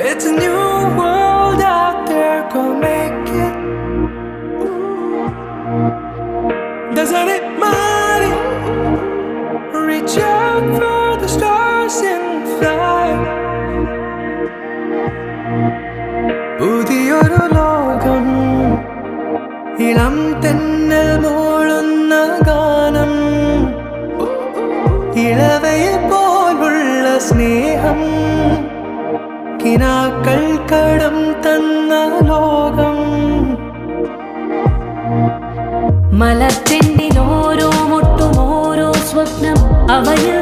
It's a new world out there, go make it. Doesn't it matter? Reach out for the stars and fly. പുതിയൊരു ലോകം, ഇളം തെന്നൽ മൂളുന്ന ഗാനം, ഇളവയിൽ പോലുള്ള സ്നേഹം, കിനാക്കൾ കടം തന്ന ലോകം. മലർച്ചെണ്ടിൽ ഓരോ മുട്ടും ഓരോ സ്വപ്നം അവയിൽ